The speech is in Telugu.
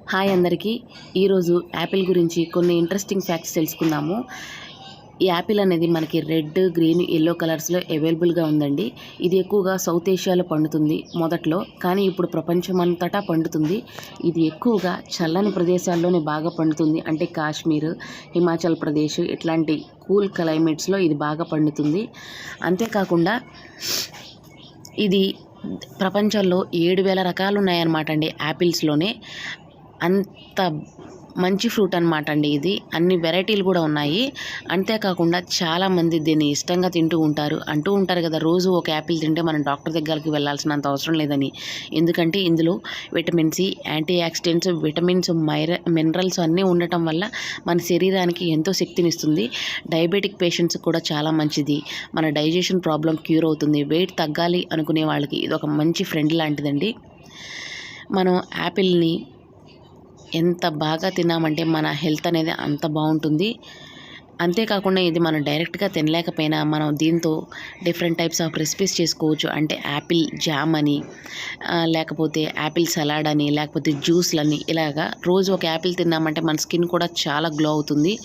హాయ్ అందరికీ. ఈరోజు యాపిల్ గురించి కొన్ని ఇంట్రెస్టింగ్ ఫ్యాక్ట్స్ తెలుసుకుందాము. ఈ యాపిల్ అనేది మనకి రెడ్, గ్రీన్, యెల్లో కలర్స్లో అవైలబుల్గా ఉందండి. ఇది ఎక్కువగా సౌత్ ఏషియాలో పండుతుంది మొదట్లో, కానీ ఇప్పుడు ప్రపంచమంతటా పండుతుంది. ఇది ఎక్కువగా చల్లని ప్రదేశాల్లోనే బాగా పండుతుంది. అంటే కాశ్మీర్, హిమాచల్ ప్రదేశ్ ఇట్లాంటి కూల్ క్లైమేట్స్లో ఇది బాగా పండుతుంది. అంతేకాకుండా ఇది ప్రపంచంలో 7,000 రకాలు ఉన్నాయన్నమాట అండి యాపిల్స్లోనే. అంత మంచి ఫ్రూట్ అనమాట అండి ఇది. అన్ని వెరైటీలు కూడా ఉన్నాయి. అంతేకాకుండా చాలామంది దీన్ని ఇష్టంగా తింటూ ఉంటారు కదా, రోజు ఒక యాపిల్ తింటే మనం డాక్టర్ దగ్గరికి వెళ్ళాల్సినంత అవసరం లేదని. ఎందుకంటే ఇందులో vitamin C, antioxidants, vitamins, minerals అన్నీ ఉండటం వల్ల మన శరీరానికి ఎంతో శక్తినిస్తుంది. డయాబెటిక్ పేషెంట్స్ కూడా చాలా మంచిది. మన డైజెషన్ ప్రాబ్లం క్యూర్ అవుతుంది. వెయిట్ తగ్గాలి అనుకునే వాళ్ళకి ఇది ఒక మంచి ఫ్రెండ్ లాంటిదండి. మనం యాపిల్ని ఎంత బాగా తిన్నామంటే మన హెల్త్ అనేది అంత బాగుంటుంది. అంతేకాకుండా ఇది మనం డైరెక్ట్గా తినలేకపోయినా మనం దీంతో డిఫరెంట్ టైప్స్ ఆఫ్ రెసిపీస్ చేసుకోవచ్చు. అంటే యాపిల్ జామ్ అని, లేకపోతే యాపిల్ సలాడ్ అని, లేకపోతే జ్యూస్లని, ఇలాగా రోజు ఒక యాపిల్ తిన్నామంటే మన స్కిన్ కూడా చాలా గ్లో అవుతుంది.